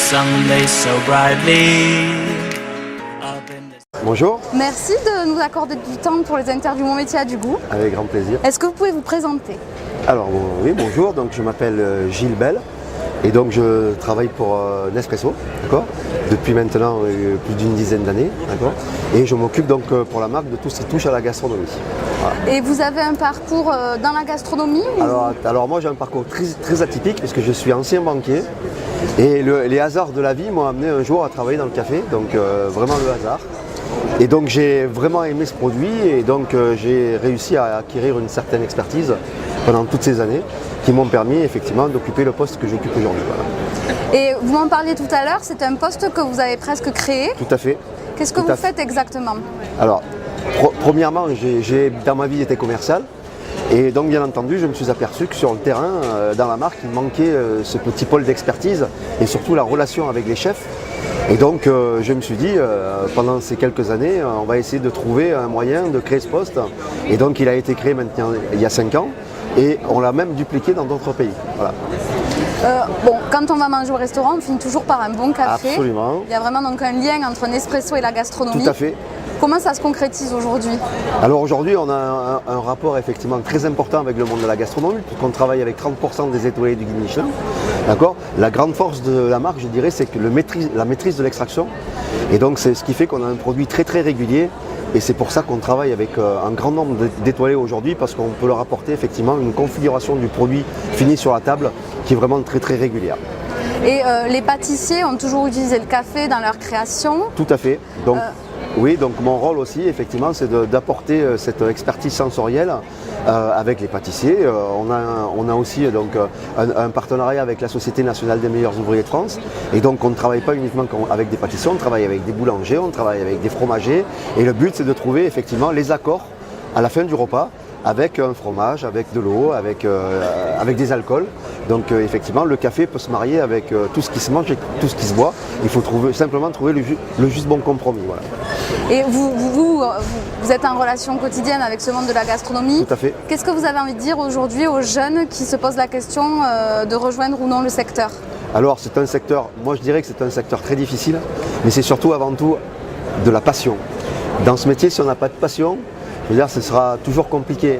sunday so brightly. Bonjour. Merci de nous accorder du temps pour les interviews Mon métier a du goût. Avec grand plaisir. Est-ce que vous pouvez vous présenter? Alors oui, bonjour, donc je m'appelle Gilles Bell et donc je travaille pour Nespresso, d'accord, depuis maintenant plus d'une dizaine d'années, d'accord, et je m'occupe donc pour la marque de tout ce qui touche à la gastronomie. Voilà. Et vous avez un parcours dans la gastronomie ou... alors moi j'ai un parcours très atypique puisque je suis ancien banquier et les hasards de la vie m'ont amené un jour à travailler dans le café, donc vraiment le hasard. Et donc j'ai vraiment aimé ce produit et donc j'ai réussi à acquérir une certaine expertise pendant toutes ces années qui m'ont permis effectivement d'occuper le poste que j'occupe aujourd'hui. Voilà. Et vous m'en parliez tout à l'heure, c'est un poste que vous avez presque créé. Tout à fait. Qu'est-ce que vous faites exactement? Alors, premièrement, j'ai dans ma vie été commercial. Et donc bien entendu, je me suis aperçu que sur le terrain, dans la marque, il manquait ce petit pôle d'expertise et surtout la relation avec les chefs. Et donc je me suis dit, pendant ces quelques années, on va essayer de trouver un moyen de créer ce poste. Et donc il a été créé maintenant il y a 5 ans et on l'a même dupliqué dans d'autres pays. Voilà. Bon, quand on va manger au restaurant, on finit toujours par un bon café. Absolument. Il y a vraiment donc un lien entre Nespresso et la gastronomie. Tout à fait. Comment ça se concrétise aujourd'hui? Alors aujourd'hui, on a un rapport effectivement très important avec le monde de la gastronomie, puisqu'on travaille avec 30% des étoilés du guide Michelin. D'accord. La grande force de la marque, je dirais, c'est que la maîtrise de l'extraction. Et donc c'est ce qui fait qu'on a un produit très régulier. Et c'est pour ça qu'on travaille avec un grand nombre d'étoilés aujourd'hui, parce qu'on peut leur apporter effectivement une configuration du produit fini sur la table qui est vraiment très régulière. Et les pâtissiers ont toujours utilisé le café dans leur création? Tout à fait. Donc, oui, donc mon rôle aussi, effectivement, c'est d'apporter cette expertise sensorielle avec les pâtissiers. On a aussi donc, un partenariat avec la Société nationale des meilleurs ouvriers de France. Et donc, on ne travaille pas uniquement avec des pâtissiers, on travaille avec des boulangers, on travaille avec des fromagers. Et le but, c'est de trouver effectivement les accords à la fin du repas avec un fromage, avec de l'eau, avec des alcools. Donc effectivement, le café peut se marier avec tout ce qui se mange et tout ce qui se boit. Il faut simplement trouver le juste bon compromis. Voilà. Et vous êtes en relation quotidienne avec ce monde de la gastronomie. Tout à fait. Qu'est-ce que vous avez envie de dire aujourd'hui aux jeunes qui se posent la question de rejoindre ou non le secteur? Alors c'est un secteur, moi je dirais que c'est un secteur très difficile, mais c'est surtout avant tout de la passion. Dans ce métier, si on n'a pas de passion, je veux dire, ce sera toujours compliqué.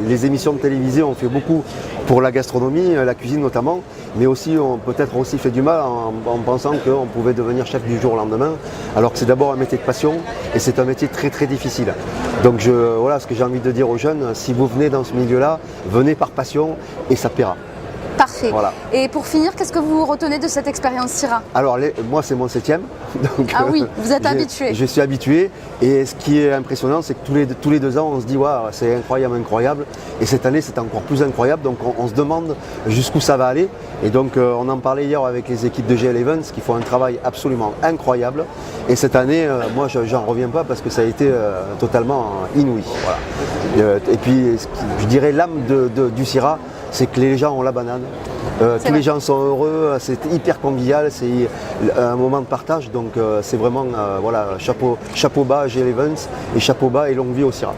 Les émissions de télévision, on fait beaucoup pour la gastronomie, la cuisine notamment, mais aussi on peut-être aussi fait du mal en pensant qu'on pouvait devenir chef du jour au lendemain, alors que c'est d'abord un métier de passion et c'est un métier très difficile. Donc voilà ce que j'ai envie de dire aux jeunes, si vous venez dans ce milieu-là, venez par passion et ça paiera. Parfait. Voilà. Et pour finir, qu'est-ce que vous retenez de cette expérience Syrah? Alors moi c'est mon 7e. Donc, ah oui, vous êtes habitué. Je suis habitué et ce qui est impressionnant c'est que tous les 2 ans on se dit waouh, c'est incroyable. Et cette année c'est encore plus incroyable, donc on se demande jusqu'où ça va aller. Et donc on en parlait hier avec les équipes de GL Events qui font un travail absolument incroyable. Et cette année, moi j'en reviens pas parce que ça a été totalement inouï. Voilà. Et puis je dirais l'âme du Syrah, c'est que les gens ont la banane. Tous les gens sont heureux, c'est hyper convivial, c'est un moment de partage, donc c'est vraiment voilà, chapeau bas à GL Events et chapeau bas et longue vie au Syrah.